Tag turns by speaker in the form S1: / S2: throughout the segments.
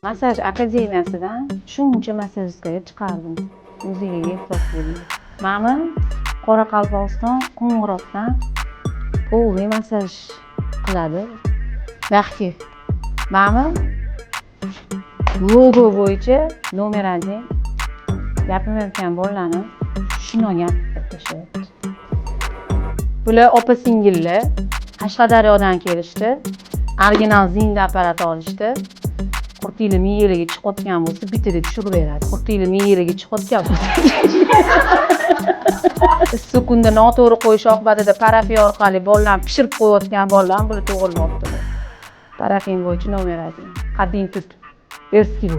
S1: Massaj akademiyasidan shuncha massajistlarga chiqardim. O'zingizga ehtiyoj bo'ling. Mana Qoraqalpog'iston Qo'ng'irotdan polniy massaj qiladi. Yaxshi. Mana logo bo'yicha nomer 1 gapiryotgan bolalarni shuni gapirib tashlayapti. Bular opa-singillar Qashqadaryodan kelishdi. Original zinda apparat olishdi. 40 yil miyaliga chiqayotgan bo'lsa, bitada tushirib beradi. 40 yil miyaliga chiqayotgan bo'lsa. Issiq kunda noto'g'ri qo'yish oqibatida parafiya orqali bolalarni pishirib qo'yayotgan bolalar bular tug'ilmoqda. Parafin bo'yicha nomer 1. Qaddim tut. Erskiy.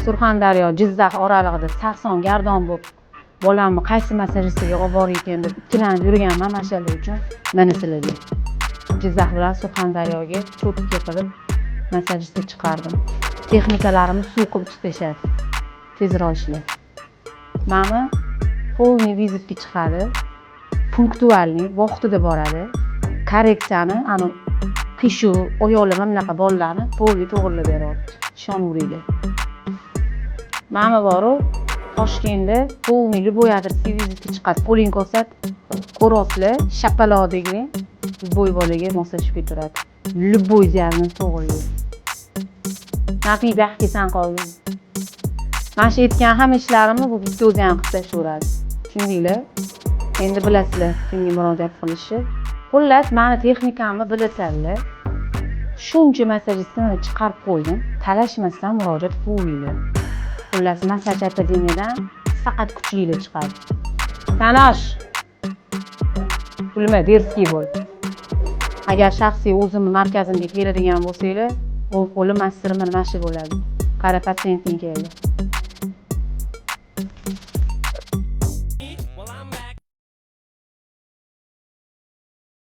S1: Surxondaryo, Jizzax oralig'ida sarson gardon bo'lib, bolamni qaysi massajistga olib boray ekan deb ikkilanib yurgan mamashalar uchun mana sizlarga. Jizzax bilan Surxondaryoga cho'tga qilib massajistga chiqardim. Texnikalarimiz suv qilib tutashadi. Tezroq ishlaydi. Mana polniy vizitga chiqadi. Punktualniy vaqtida boradi. Korreksiyani, ana qishu, oyoqlar mana bunaqa bolalarni polniy to'g'rilab beradi. Ishonaveringlar. Mana boru Toshkentda polniyni bo'yadirib vizitga chiqadi. Qo'ling ko'rsat, ko'rasizlar, shapaloqdagi bo'y bolaga moslashib turadi. Любой diagnoz to'g'rilaydi. Naqiy baxtga qolding. Mana shu aytgan hamma ishlarimni bu bitta o'zi ham qilib tashlayveradi. Tushundinglar? Endi bilasizlar kimga murojaat qilishni. Xullas, meni texnikamni bilasizlar. Shuncha massajistni chiqarib qo'ydim. Talashmasdan murojaat qilinglar. Xullas, massaj akademiyadan faqat kuchlilar chiqadi. Tanash. Pulma derskiy bo'l. Agar shaxsiy o'zimni markazimga keladigan bo'lsanglar, qo'lim astirimni mashi bo'ladi. Qara patenting keldi.